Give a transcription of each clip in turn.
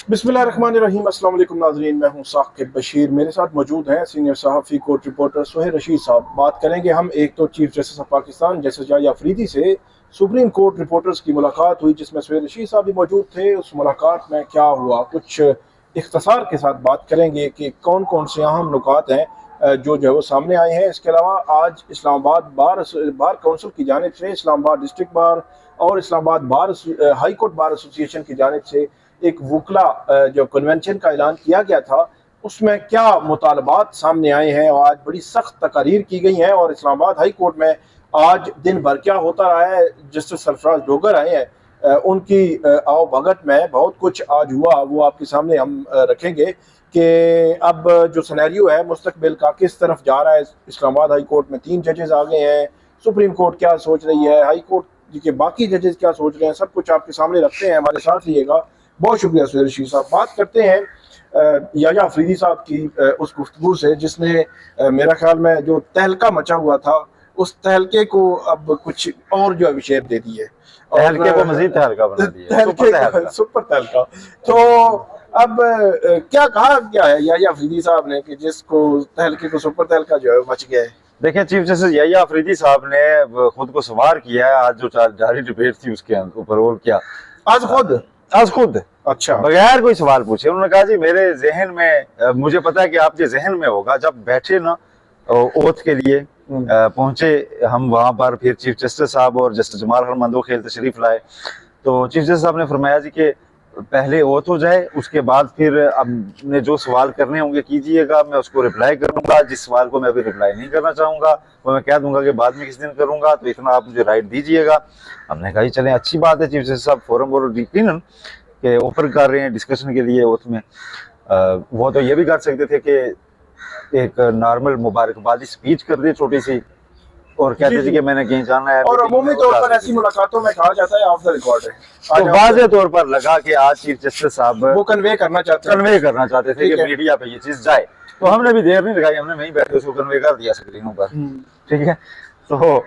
बिस्मिल्लाहिर्रहमानिर्रहीम। अस्सलाम वालेकुम नाज़रीन, मैं हूं साकिब बशीर। मेरे साथ मौजूद हैं सीनियर सहाफ़ी कोर्ट रिपोर्टर सुहेल रशीद साहब। बात करेंगे हम एक तो chief justice of Pakistan justice Yahya Afridi से सुप्रीम कोर्ट रिपोर्टर्स की मुलाकात हुई जिसमें सुहेल रशीद साहब भी मौजूद थे। उस मुलाकात में क्या हुआ, कुछ इख्तसार के साथ बात करेंगे कि कौन कौन से अहम नुकात हैं जो है वो सामने आए हैं। इसके अलावा आज इस्लामाबाद बार काउंसिल की जानिब से, इस्लामाबाद डिस्ट्रिक्ट बार और Islamabad high court bar association की जानिब से एक वकला जो कन्वेंशन का ऐलान किया गया था उसमें क्या मुतालबात सामने आए हैं और आज बड़ी सख्त तकारीर की गई हैं। और इस्लामाबाद हाई कोर्ट में आज दिन भर क्या होता रहा है, जस्टिस सरफराज डोगर आए हैं, उनकी आओ भगत में बहुत कुछ आज हुआ, वो आपके सामने हम रखेंगे कि अब जो सिनेरियो है मुस्तकबिल का किस तरफ जा रहा है। इस्लामाबाद हाई कोर्ट में 3 जजेस आ गए हैं, सुप्रीम कोर्ट क्या सोच रही है, हाई कोर्ट के बाकी जजेस क्या सोच रहे हैं, सब कुछ आपके सामने रखते हैं। हमारे साथ रहिएगा। बहुत शुक्रिया सुहेल रशीद साहब। बात करते हैं याह्या अफरीदी साहब की उस गुफ्तगू से जिसने मेरा ख्याल में जो तहलका मचा हुआ था उस तहलके को अब कुछ और जो शेप दे दी है, तहलके को मजीद तहलका बना दिया, सुपर तहलका। तो अब क्या कहा गया है याह्या अफरीदी साहब ने कि जिसको तहलके को सुपर तहलका जो है मच गया है। देखिए, चीफ जस्टिस याह्या अफरीदी साहब ने खुद को सवार किया है। आज जो जारी डिबेट थी उसके ऊपर और क्या आज खुद अच्छा बगैर कोई सवाल पूछे उन्होंने कहा जी मेरे जहन में, मुझे पता है कि आपके जहन में होगा। जब बैठे ना ओथ के लिए पहुंचे हम वहां पर, फिर चीफ जस्टिस साहब और जस्टिस जमाल खान मंदोखेल तशरीफ लाए, तो चीफ जस्टिस साहब ने फरमाया जी कि पहले ओथ हो जाए, उसके बाद फिर आपने जो सवाल करने होंगे कीजिएगा, मैं उसको रिप्लाई करूंगा। जिस सवाल को मैं अभी रिप्लाई नहीं करना चाहूंगा वो मैं कह दूंगा कि बाद में किस दिन करूंगा, तो इतना आप मुझे राइट दीजिएगा। हमने कहा चले अच्छी बात है, चीफ जस्टिस साहब फोरम और यकीनन के ऑफर कर रहे हैं डिस्कशन के लिए ओथ में। वो तो ये भी कर सकते थे कि एक नॉर्मल मुबारकबादी स्पीच कर दे छोटी सी और कहते थे कि मैंने कहीं जाना है। और अमूमी तौर पर ऐसी मुलाकातों में कहा जाता है ऑफ द रिकॉर्ड है, तो वाज़े तौर पर लगा कि आज चीफ जस्टिस साहब वो कन्वे करना चाहते थे कि मीडिया पे ये चीज जाए। तो हमने भी देर नहीं लगाई, हमने वहीं बैठे उसको कन्वे कर दिया स्क्रीनों पर। ठीक है, तो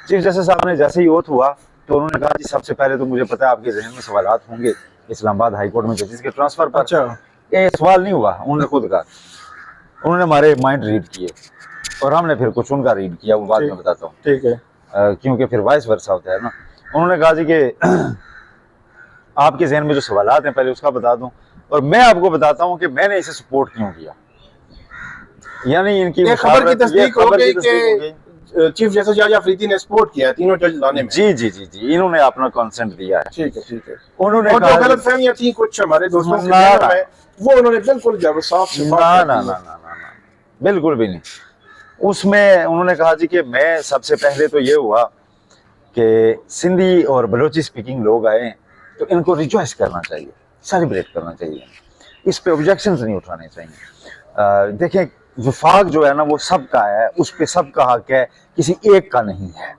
चीफ जस्टिस साहब ने जैसे ही ओथ हुआ तो उन्होंने कहा जी सबसे पहले तो मुझे पता है आपके जहन में सवाल होंगे इस्लामाबाद हाई कोर्ट में जजेस के ट्रांसफर पर। अच्छा, ये सवाल नहीं हुआ, उन्होंने खुद कहा, उन्होंने हमारे माइंड रीड किए और हमने फिर कुछ उनका रीड किया, वो बाद में बताता हूँ। ठीक है, क्योंकि फिर वाइस वर्सा होता है ना। उन्होंने कहा जी कि आपके जहन में जो सवालात हैं पहले उसका बता दूं और मैं आपको बताता हूं कि मैंने इसे सपोर्ट क्यों किया। यानी इनकी खबर की तस्दीक हो गई कि चीफ जस्टिस याह्या अफरीदी ने सपोर्ट किया है तीनों जज लाने में। जी जी जी जी, इन्होंने अपना कंसेंट दिया है। ठीक है। उन्होंने और जो गलतफहमियां थी कुछ हमारे दोस्तों के वो उन्होंने बिल्कुल जब साफ ना बिल्कुल भी नहीं। उसमें उन्होंने कहा जी कि मैं सबसे पहले तो ये हुआ कि सिंधी और बलोची स्पीकिंग लोग आए तो इनको रिजॉइस करना चाहिए, सेलिब्रेट करना चाहिए, इस पे ऑब्जेक्शंस नहीं उठाने चाहिए। देखें, वफाक जो है ना वो सबका है, उस पे सबका हक है, किसी एक का नहीं है।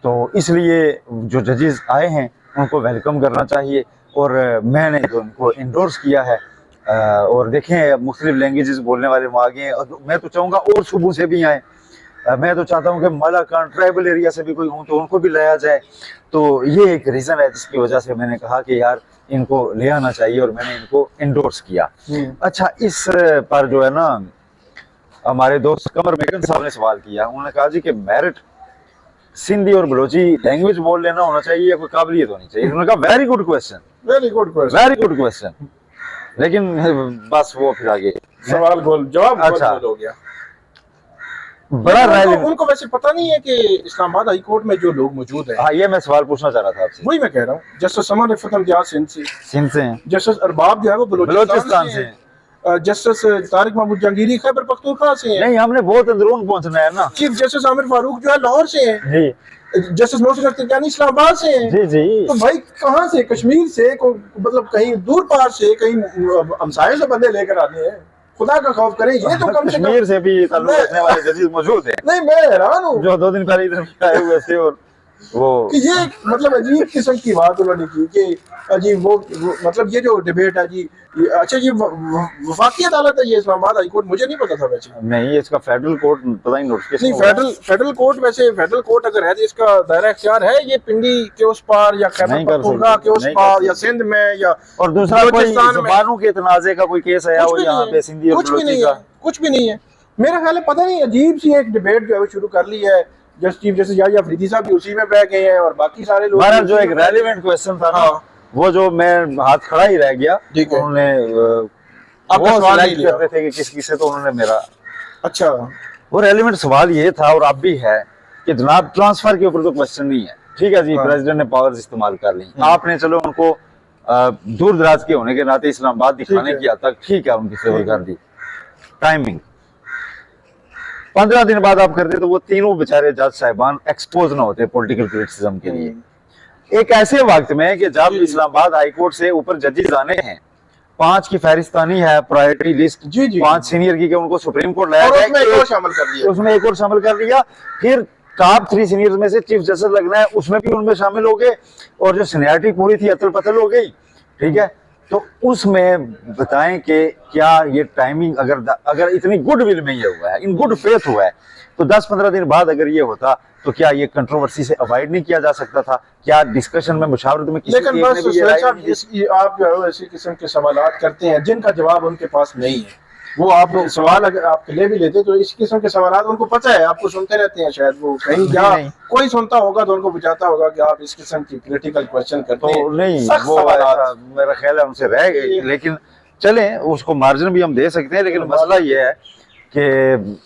तो इसलिए जो जजेस आए हैं उनको वेलकम करना चाहिए और मैंने जो उनको इंडोर्स किया है। और देखें, मुख्तलिफ लैंग्वेजेस बोलने वाले वहाँ आगे हैं और मैं तो चाहूँगा और सूबों से भी आए। मैं तो चाहता हूँ कि मलाकान ट्राइबल एरिया से भी कोई हूँ तो उनको भी लाया जाए। तो ये एक रीज़न है जिसकी वजह से मैंने कहा कि यार इनको ले आना चाहिए और मैंने इनको इंडोर्स किया। अच्छा, इस पर जो है ना हमारे दोस्त कमर मेकन साहब ने सवाल किया। उन्होंने कहा जी कि मेरिट सिंधी और बलोची लैंग्वेज बोल लेना होना चाहिए या कोई काबिलियत होनी चाहिए। उन्होंने कहा वेरी गुड क्वेश्चन, लेकिन बस वो फिर आगे सवाल जवाब अच्छा हो गया। बड़ा उनको वैसे पता नहीं है कि इस्लामाबाद हाई कोर्ट में जो लोग मौजूद हैं। हाँ, ये मैं सवाल पूछना चाह रहा था आपसे। वही मैं कह रहा हूँ। जस्टिस समर रिफत इम्तियाज सिंध से हैं, जस्टिस अरबाब जो है वो बलोचिस्तान से हैं, जस्टिस तारिक महमूद जहांगीरी खैबर पख्तूनख्वा से हैं। नहीं, हमने बहुत अंदरून पहुंचना है ना। चीफ जस्टिस आमिर फारूक जो है लाहौर से हैं जी, जस्टिस मोहसिन अख्तरकानी इस्लामाबाद से हैं जी जी। तो भाई कहाँ से, कश्मीर से मतलब कहीं दूर पार से, कहीं हमसाये से बंदे लेकर आने हैं। खुदा का खौफ करें, ये तो कम से कम कश्मीर से भी ताल्लुक रखने वाले जजेस मौजूद हैं। नहीं, मैं हैरान हूँ जो 2 दिन पहले इधर आए हुए थे और वो कि ये एक मतलब अजीब किस्म की बात उन्होंने की कि अजीब वो मतलब ये जो डिबेट है जी, अच्छा ये वफाकी अदालत है ये इस्लामाबाद हाई कोर्ट, मुझे नहीं पता था वैसे। नहीं, इसका फेडरल कोर्ट पता नहीं नहीं नोटिफिकेशन फेडरल कोर्ट, वैसे फेडरल कोर्ट अगर है तो इसका दायरा इख्तियार है ये पिंडी के उस पार या खैबर नहीं कर पख्तूनख्वा सकते, के उस नहीं पार कर या सकते। सिंध में या और दूसरा कोई बलूचिस्तान में जबानों के तनाजे का कोई केस है वो यहाँ पे सिंधी और कुछ भी बलोची नहीं का। है, कुछ भी नहीं है। मेरा ख्याल है पता नहीं अजीब सी एक डिबेट जो है वो शुरू कर ली है। Just chief justice Yahya Afridi साहब भी उसी में बह गए हैं और बाकी सारे लोग हमारा भी जो उसी एक में बह गए हैं। रेलिवेंट क्वेश्चन था ना, हाँ। वो जो मैं हाथ खड़ा ही रह गया, ठीक है। उन्होंने आपका वो सवाल नहीं select लिया। कर रहे थे कि किस किसे, तो उन्होंने मेरा अच्छा वो रेलिवेंट सवाल ये था और अब भी है कि जनाब ट्रांसफर के ऊपर तो क्वेश्चन नहीं है, ठीक है जी, हाँ। प्रेसिडेंट ने पावर्स इस्तेमाल कर ली, आपने चलो उनको दूर दराज के होने के नाते इस्लामाबाद दिखाने है। की हद तक ठीक है उनकी फेवर ठीक है। कर दी। टाइमिंग 15 दिन बाद आप करते तो वो तीनों बेचारे जज साहिबान एक्सपोज ना होते पॉलिटिकल क्रिटिसिज्म के लिए। एक ऐसे वक्त में कि जब इस्लामाबाद हाई कोर्ट से ऊपर जजेस आने हैं, 5 की फहरिस्तानी है, प्रायोरिटी लिस्ट, जी जी 5 सीनियर की, कि उनको सुप्रीम कोर्ट लाया और गया, उसमें एक और शामिल कर दिया। उसमें एक और शामिल कर लिया। फिर टॉप 3 सीनियर्स में से चीफ जस्टिस लगना है, उसमें भी उनमें शामिल हो गए, और जो सीनियरिटी पूरी थी अतल पतल हो गई, ठीक है। तो उसमें बताएं कि क्या ये टाइमिंग अगर इतनी गुडविल में ये हुआ है, इन गुड फेथ हुआ है, तो 10-15 दिन बाद अगर ये होता तो क्या ये कंट्रोवर्सी से अवॉइड नहीं किया जा सकता था? क्या डिस्कशन में मुशावरत में किसी लेकिन एक बस ने भी ये राय साहब नहीं दी? आप जो है ऐसी किस्म के सवालात करते हैं जिनका जवाब उनके पास नहीं है। वो आप सवाल अगर आपके ले भी लेते तो इस किस्म के सवालात उनको पता है, आपको सुनते रहते हैं, शायद वो कहीं या नहीं। कोई सुनता होगा तो उनको बुझाता होगा कि आप इस किस्म की पॉलिटिकल क्वेश्चन करते हैं। तो नहीं, सख्त वो सवालात। ऐसा मेरा ख्याल है उनसे रह गए, लेकिन चले उसको मार्जिन भी हम दे सकते हैं, लेकिन मसला ये है कि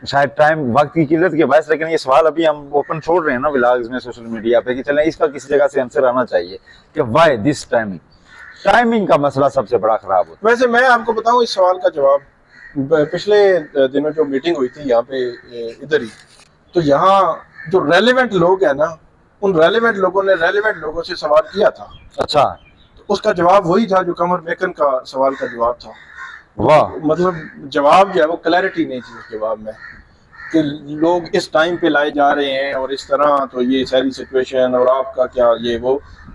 शायद टाइम वक्त की किल्लत के बायस, लेकिन ये सवाल अभी हम ओपन छोड़ रहे हैं ना व्लॉग्स में, सोशल मीडिया पे, कि चलें इसका किसी जगह से आंसर आना चाहिए कि व्हाई दिस टाइमिंग का मसला सबसे बड़ा खराब होता वैसे मैं आपको बताऊं इस सवाल का जवाब, पिछले दिनों जो मीटिंग हुई थी यहाँ पे इधर ही, तो यहाँ जो रेलेवेंट लोग हैं ना, उन रेलेवेंट लोगों ने रेलेवेंट लोगों से सवाल किया था। अच्छा, तो उसका जवाब वही था जो कमर मेकन का सवाल का जवाब था। वाह, मतलब जवाब जो है वो क्लैरिटी नहीं थी उस जवाब में कि लोग इस टाइम पे लाए जा रहे हैं और इस तरह, तो ये सारी सिचुएशन और आपका क्या ये वो,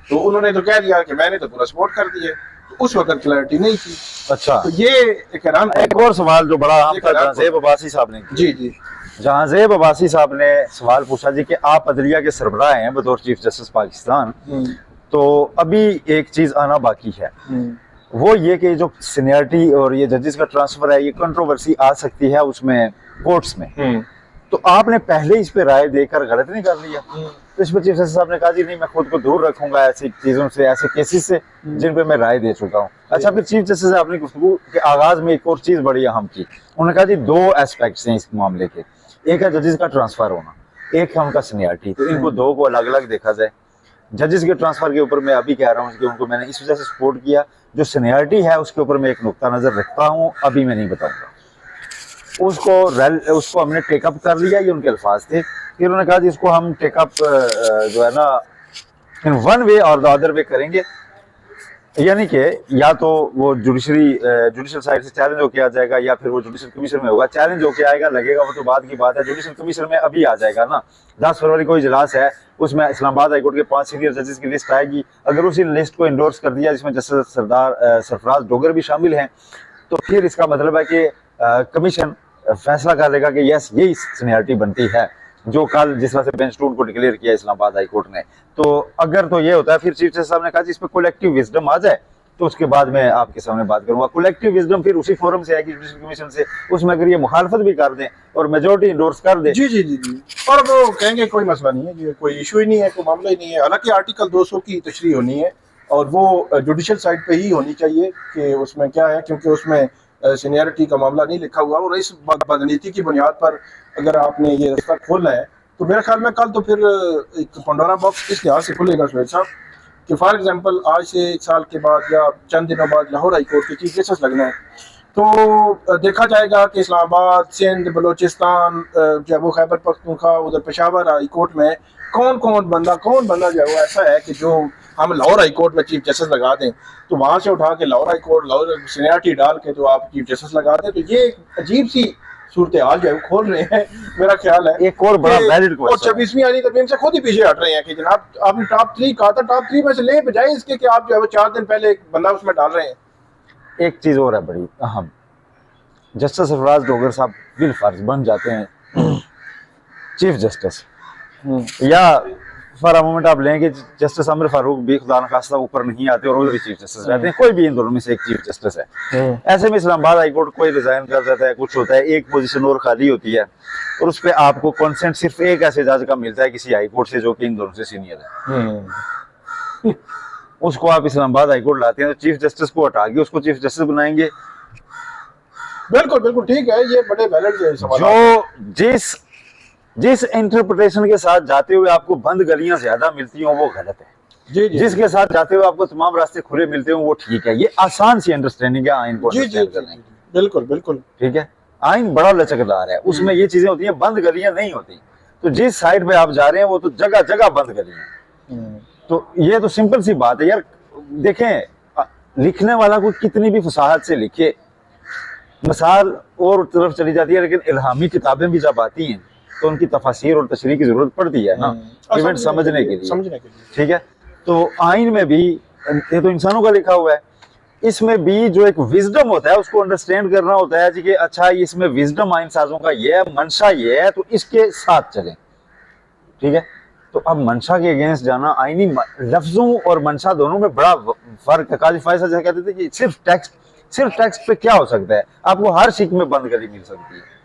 तो उन्होंने तो कह दिया कि मैंने तो पूरा सपोर्ट कर दिया, तो उस वक्त क्लैरिटी नहीं थी। अच्छा। तो ये एक और सवाल जो बड़ा आम था, जहांजेब अब्बासी साहब ने, जी जी जहांजेब अब्बासी साहब ने सवाल पूछा जी कि आप अदलिया के सरबराह हैं बतौर चीफ जस्टिस पाकिस्तान, तो अभी एक चीज आना बाकी है, वो ये कि जो सीनियरिटी और ये जजेस का ट्रांसफर है, ये कंट्रोवर्सी आ सकती है उसमें कोर्ट्स में, तो आपने पहले इस पे राय देकर गलत नहीं कर लिया? तो इस पर चीफ जस्टिस साहब ने कहा जी नहीं, मैं खुद को दूर रखूंगा ऐसी चीजों से, ऐसे केसेस से जिन पे मैं राय दे चुका हूँ। अच्छा, फिर चीफ जस्टिस ने अपनी गुफ्तगू के आगाज में एक और चीज बड़ी अहम की, उन्होंने कहा जी 2 एस्पेक्ट्स हैं इस मामले के, एक है जजेस का ट्रांसफर होना, एक है उनका सीनियरिटी, तो इनको 2 को अलग अलग देखा जाए। जजेस के ट्रांसफर के ऊपर मैं अभी कह रहा हूँ कि उनको मैंने इस वजह से सपोर्ट किया, जो सीनियरिटी है उसके ऊपर मैं एक नुक्ता नजर रखता हूँ, अभी मैं नहीं बताऊंगा। उसको हमने टेकअप कर लिया, ये उनके अल्फाज थे। फिर उन्होंने कहा जी इसको हम टेकअप जो है ना इन वन वे और द अदर वे करेंगे, यानी कि या तो वो जुडिशल साइड से चैलेंज होके आ जाएगा, या फिर वो जुडिशल कमीशन में होगा, चैलेंज होके आएगा, लगेगा वो तो बाद की बात है, जुडिशल कमीशन में अभी आ जाएगा ना। 10 फरवरी को इजलास है, उसमें इस्लामाबाद हाईकोर्ट के 5 सीनियर जजेस की लिस्ट आएगी, अगर उसी लिस्ट को इंडोर्स कर दिया जिसमें जस्टिस सरफराज डोगर भी शामिल हैं, तो फिर इसका मतलब है कि कमीशन फैसला कर लेगा कि यस यही सीनियरिटी बनती है, जो कल जिस तरह से बेंच 2 को डिक्लेयर किया इस्लामाबाद हाई कोर्ट ने। तो अगर तो ये होता है, फिर चीफ जस्टिस साहब ने कहा इस पे कलेक्टिव विजडम आ जाए तो उसके बाद मैं आपके सामने बात करूंगा। कलेक्टिव विजडम फिर उसी फोरम से आएगी, जुडिशल कमीशन से, उसमें अगर ये मुखालफत भी कर दें और मेजोरिटी इंडोर्स कर दे, जी जी जी जी, और वो कहेंगे कोई मसला नहीं है, ये कोई इशू ही नहीं है, कोई मामला ही नहीं है। हालांकि आर्टिकल 200 की तशरीह होनी है और वो जुडिशल साइड पे ही होनी चाहिए कि उसमें क्या है, क्योंकि उसमें सीनियरिटी का मामला नहीं लिखा हुआ, और इस बदनीति की बुनियाद पर अगर आपने ये रास्ता खोलना है तो मेरे ख्याल में कल तो फिर एक पंडोरा बॉक्स इस लिहाज से खुलेगा सुहेल साहब कि फॉर एग्जांपल आज से 1 साल के बाद या चंद दिनों बाद लाहौर हाई कोर्ट के चीफ जस्टिस लगना है, तो देखा जाएगा कि इस्लामाबाद, सिंध, बलूचिस्तान, जम्मू खैबर पख्तूनख्वा, उधर पेशावर हाई कोर्ट में कौन बंदा जो है वो ऐसा है कि जो हम लाहौर हाई कोर्ट में चीफ जस्टिस लगा दें, तो वहाँ से उठा के Lahore high court, Lahore seniority डाल के तो आप चीफ जस्टिस लगा दें, तो ये एक अजीब सी सूरत हाल जो है वो खोल रहे हैं, मेरा ख्याल है। एक और बड़ा वैलिड और क्वेश्चन 26वीं आईनी तरमीम से खुद ही पीछे हट रहे हैं कि जनाब आपने टॉप 3 कहा था, टॉप 3 में से ले बजाय इसके कि आप जो है वो 4 दिन पहले एक बंदा उसमें डाल रहे हैं। एक चीज और है बड़ी अहम, जस्टिस सरफराज डोगर साहब बिल फर्ज बन जाते हैं चीफ जस्टिस, या फॉर अ मोमेंट आप लेंगे जस्टिस आमिर फारूक भी खुदा न खास्ता ऊपर नहीं आते और वो भी चीफ जस्टिस रहते हैं, कोई भी इन दोनों में से एक चीफ जस्टिस है। ऐसे में इस्लामाबाद हाई कोर्ट कोई रिजाइन कर देता है, कुछ होता है, एक पोजीशन और खाली होती है और उस पर आपको कंसेंट सिर्फ एक ऐसे जज का मिलता है किसी हाई कोर्ट से जो कि इन दोनों से सीनियर है। उसको आप इस्लामाबाद हाई कोर्ट लाते हैं तो चीफ जस्टिस को हटा के उसको चीफ जस्टिस बनाएंगे। बिल्कुल बिल्कुल ठीक है, ये बड़े वैलिड सवाल। जो जिस इंटरप्रिटेशन के साथ जाते हुए आपको बंद गलियां ज्यादा मिलती हो वो गलत है, जी जी, जिसके साथ जाते हुए आपको तमाम रास्ते खुले मिलते हो वो ठीक है। ये आसान सी अंडरस्टैंडिंग है आइन को जी जी, अंडरस्टैंड जी, करने की। बिल्कुल बिल्कुल ठीक है, आइन बड़ा लचकदार है, उसमें ये चीजें होती हैं, बंद गलियां नहीं होती। तो जिस साइड पे आप जा रहे हैं वो तो जगह जगह बंद गलियां। तो ये तो सिंपल सी बात है यार। देखें लिखने वाला कोई कितनी भी फसाहत से लिखे, मिसाल और तरफ चली जाती है, लेकिन इल्हामी किताबें भी जब आती हैं तो उनकी तफसीर और तशरीह की जरूरत पड़ती है ना, इवेंट समझने के लिए। ठीक है, तो आइन में भी ये तो इंसानों का लिखा हुआ है, इसमें भी जो एक विजडम होता है उसको अंडरस्टैंड करना होता है जी कि अच्छा इसमें विजडम आइन साजों का ये है, मंशा ये है, तो इसके साथ चलें। ठीक है, तो अब मंशा के अगेंस्ट जाना, आईनी लफ्जों और मंशा दोनों में बड़ा फर्क है। काजी फायद साहब कहते थे कि सिर्फ टेक्स्ट पे क्या हो सकता है, आपको हर शिक में बंद गली मिल सकती है।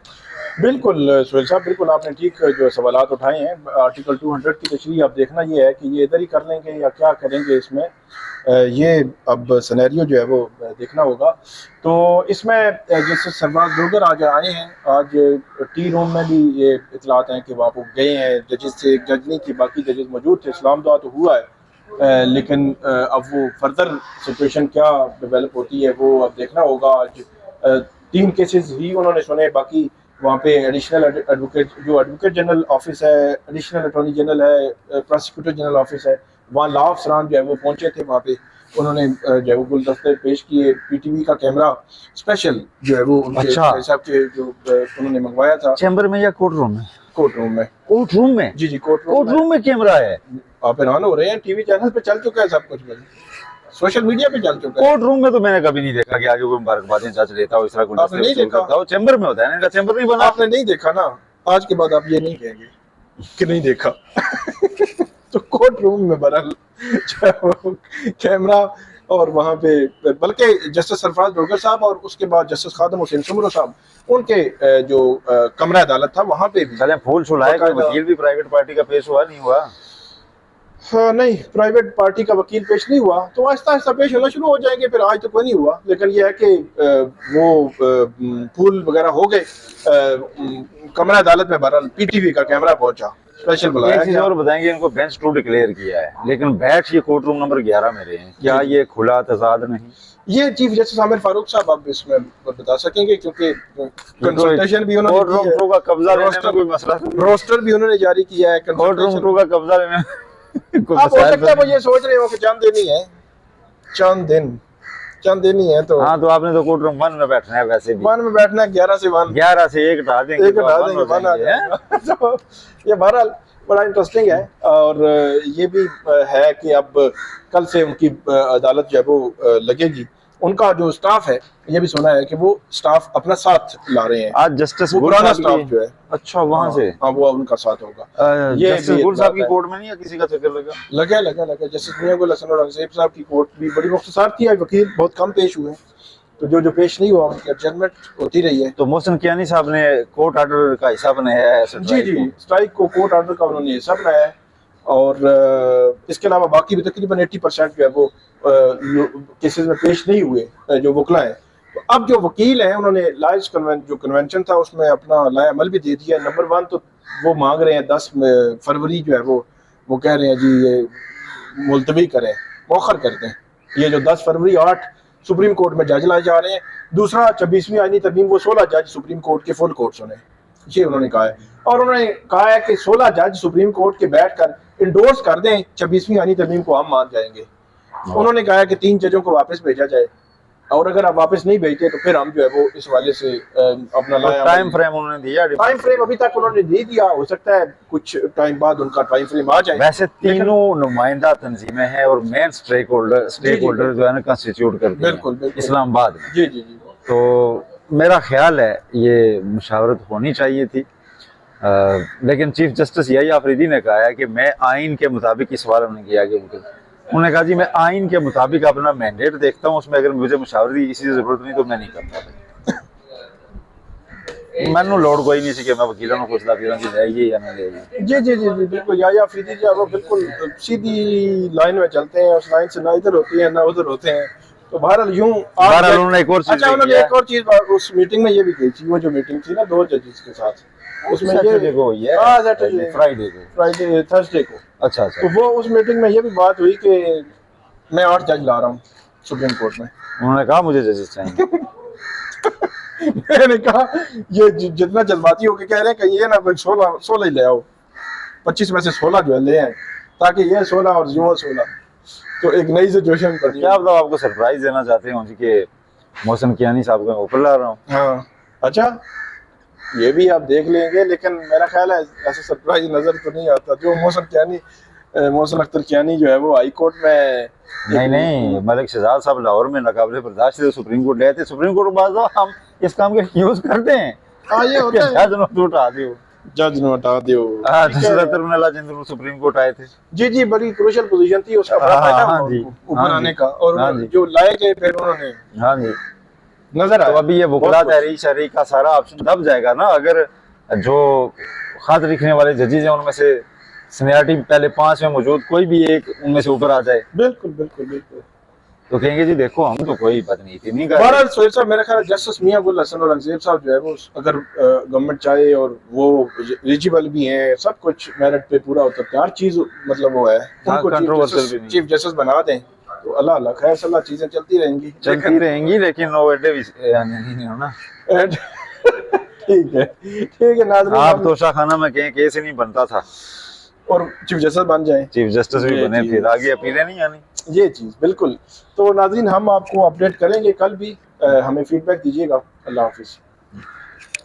बिल्कुल सुहेल साहब, बिल्कुल आपने ठीक जो सवालात उठाए हैं। आर्टिकल 200 की तशरीह आप देखना ये है कि ये इधर ही कर लेंगे या क्या करेंगे इसमें, ये अब सिनेरियो जो है वो देखना होगा। तो इसमें जैसे सरफराज डोगर आज आए हैं, आज टी रूम में भी ये इतलात हैं कि वहाँ वो गए हैं, जजेस से एक जज नहीं थी, बाकी जजेस मौजूद थे, इस्लाम दुआ तो हुआ है, लेकिन अब वो फर्दर सिचुएशन क्या डेवलप होती है वो अब देखना होगा। आज 3 केसेस ही उन्होंने सुने, बाकी वहाँ पे एडिशनल एडवोकेट जो एडवोकेट जनरल ऑफिस है, एडिशनल अटॉर्नी जनरल है, प्रोसिक्यूटर जनरल ऑफिस है, वहाँ लॉ अफसरान जो है वो पहुँचे थे वहाँ पे, उन्होंने जो है वो गुलदस्ते पेश किए। पीटीवी का कैमरा स्पेशल जो है वो उनके साहब के जो उन्होंने मंगवाया था। चैम्बर में या कोर्ट रूम में? कोर्ट रूम में। कोर्ट रूम में? जी जी, कोर्ट रूम में कैमरा है। आप हैरान हो रहे हैं, टीवी चैनल पे चल चुका है सब कुछ, सोशल मीडिया पे चल चुका है। कोर्ट रूम में तो मैंने कभी नहीं देखा कि आगे कोई मुबारकबादें जज लेता हो, इस तरह आपने नहीं देखा? हो चैम्बर में होता है, इनका चैम्बर नहीं बना। आपने नहीं देखा ना, आज के बाद आप ये नहीं कहेंगे कि नहीं देखा। तो कोर्ट रूम में बहरहाल कैमरा, और वहाँ पे बल्कि जस्टिस सरफराज डोगर साहब और उसके बाद जस्टिस खादम हुसैन सुमरो साहब, उनके जो कमरा अदालत था वहाँ पे भी चले फूल छुलाए, वकील भी प्राइवेट पार्टी का पेश हुआ नहीं हुआ? हाँ नहीं, प्राइवेट पार्टी का वकील पेश नहीं हुआ, तो आहिस्ता आहिस्ता पेश होना शुरू हो जाएंगे। फिर आज तो कोई नहीं हुआ, लेकिन यह है कि वो फूल वगैरह हो गए। कमरा अदालत में बहरहाल पीटीवी का कैमरा पहुंचा, स्पेशल बुलाया। एक चीज और बताएंगे, इनको बेंच 2 डिक्लेयर किया है, लेकिन बैठ ये कोर्ट रूम नंबर 11 में रहे हैं, क्या ये खुला तजाद नहीं? ये चीफ जस्टिस आमिर फारूक साहब आप इसमें बता सकेंगे, क्योंकि कंसल्टेशन भी उन्होंने कोर्ट रूम का कब्जा लेने में कोई मसला, रोस्टर भी उन्होंने जारी किया है, कोर्ट रूम का कब्जा लेने आप हो सकता है वो ये सोच रहे हो कि चंद दिन ही है, चंद दिन ही है। तो हाँ, तो आपने तो कोर्ट रूम 1 में बैठना है, वैसे भी 1 में बैठना है, 11 से 1, 11 से 1 हटा देंगे, 1 हटा देंगे, 1 आ जाएगा। तो ये बहरहाल बड़ा इंटरेस्टिंग है। और ये भी है कि अब कल से उनकी अदालत जो है वो लगेगी। उनका जो स्टाफ है, ये भी सुना है कि वो स्टाफ अपना साथ ला रहे हैं। आज जस्टिस पुराना स्टाफ जो है, अच्छा वहां से, हाँ वो उनका साथ होगा। ये जस्टिस गुल साहब की कोर्ट में नहीं है, किसी का चक्कर लगा जस्टिस मियां गुल हसन और अंसेब साहब की कोर्ट भी बड़ी मुख्तसार थी, वकील बहुत कम पेश हुए, तो जो पेश नहीं हुआ उनकी एडजमेंट होती रही है। तो मोहसिन कियानी साहब ने कोर्ट ऑर्डर का हिस्सा बनाया है? जी, स्ट्राइक को कोर्ट ऑर्डर का उन्होंने हिस्सा बनाया है। और इसके अलावा बाकी भी तकरीबन 80% जो है वो केसेस में पेश नहीं हुए जो वकला हैं। तो अब जो वकील हैं उन्होंने लॉयर्स कन्वेंशन था उसमें अपना लाया अमल भी दे दिया। नंबर 1 तो वो मांग रहे हैं 10 फरवरी जो है वो कह रहे हैं जी ये मुलतवी करें, मौखर कर दें। ये जो 10 फरवरी 8 सुप्रीम कोर्ट में जज लाए जा रहे हैं। दूसरा 26वीं आईनी तरमीम वो 16 जज सुप्रीम कोर्ट के फुल कोर्ट सुने, ये उन्होंने कहा है। और उन्होंने कहा है कि 16 जज सुप्रीम कोर्ट के बैठकर इंडोर्स कर दें 26वीं आईनी तरमीम को हम मान जाएंगे। उन्होंने कहा है कि 3 जजों को वापस भेजा जाए और अगर आप वापस नहीं भेजते तो फिर हम जो है वो इस वाले से अपना लाया टाइम फ्रेम उन्होंने दिया? टाइम फ्रेम अभी तक उन्होंने नहीं दिया, हो सकता है कुछ टाइम बाद उनका टाइम फ्रेम आ जाए। वैसे तीनों नुमाइंदा तंजीमें हैं और मेन स्टेक होल्डर जो है ना कंस्टिट्यूट करती हैं बिल्कुल बिल्कुल इस्लामाबाद में। जी जी जी। तो मेरा ख्याल है ये मुशावरत होनी चाहिए थी, लेकिन चीफ जस्टिस यही आफरीदी ने कहा है कि मैं आइन के मुताबिक इस सवाल उन्होंने किया कि उन्होंने कहा जी मैं आइन के मुताबिक अपना मैंडेट देखता हूँ, उसमें अगर मुझे मुशावरत की किसी जरूरत नहीं तो मैं नहीं करता। मैनू लोड़ कोई नहीं सी कि मैं वकीलों को पूछता फिर कि जाएगी या नहीं जाएगी। जी जी जी जी बिल्कुल। या अफरीदी जो है वो बिल्कुल सीधी लाइन में चलते हैं, उस लाइन से ना इधर होती है ना उधर होते हैं। तो बहरहाल यूं बहरहाल उन्होंने एक और चीज अच्छा उन्होंने एक और चीज उस मीटिंग में ये भी कही थी, वो जो मीटिंग थी ना 2 जजेस के साथ, उसमें ये को हुई है फ्राइडे थर्सडे को। अच्छा अच्छा। तो वो उस मीटिंग में ये भी बात हुई कि मैं 8 जज ला रहा हूँ सुप्रीम कोर्ट में। उन्होंने कहा मुझे जजेस चाहिए। मैंने कहा ये जितना जज्बाती होके कह रहे हैं कि ये ना 16 ही ले आओ, 25 में से 16 जो है ले आए, ताकि ये 16 और जो 16 तो एक नई सिचुएशन पर। क्या मतलब आपको सरप्राइज देना चाहते हैं जी कि मोहसिन कियानी साहब को ऊपर ला रहा हूँ? हाँ अच्छा, ये भी आप देख लेंगे, लेकिन मेरा ख्याल है ऐसा सरप्राइज नजर तो नहीं आता। जो मोहसिन अख्तर कियानी जो है वो हाई कोर्ट में नहीं मलिक शहजाद साहब लाहौर में नाकाबिले बर्दाश्त थे, सुप्रीम कोर्ट गए थे। सुप्रीम कोर्ट बात हम इस काम के यूज करते हैं। हाँ ये होता है, जज ने हटा दियो। हाँ सुप्रीम कोर्ट आए थे। जी जी, बड़ी क्रूशियल पोजीशन थी उसका, बड़ा फायदा हुआ उनको ऊपर आने का, और जो लाए गए फिर उन्होंने हाँ जी नजर आया। तो अभी ये वकला तहरीक शरीक का सारा ऑप्शन दब जाएगा ना, अगर जो खत लिखने वाले जजेज हैं उनमें से सीनियरिटी पहले 5 में मौजूद कोई भी एक उनमें से ऊपर आ जाए। बिल्कुल बिल्कुल बिल्कुल। तो कहेंगे जी देखो हम तो कोई बदनीति नहीं कर रहे। बहरहाल सोहेल साहब, मेरा ख्याल जस्टिस मियां गुल हसन और अंगज़ेब साहब जो है वो अगर गवर्नमेंट चाहे और वो एलिजिबल भी हैं, सब कुछ मेरिट पे पूरा होता है, हर चीज मतलब वो है, उनको चीफ जस्टिस बना दें तो अल्लाह अल्लाह खैर सल्ला चीजें चलती रहेंगी लेकिन नो एडे नहीं हो ना। ठीक है नाज़रीन, आप तोशाखाना में कहीं केस ही नहीं बनता था और चीफ जस्टिस बन जाए, चीफ जस्टिस भी बने, फिर आगे अपीलें नहीं आनी। ये चीज बिल्कुल। तो नाज़रीन हम आपको अपडेट करेंगे कल भी, हमें फीडबैक दीजिएगा। अल्लाह हाफिज।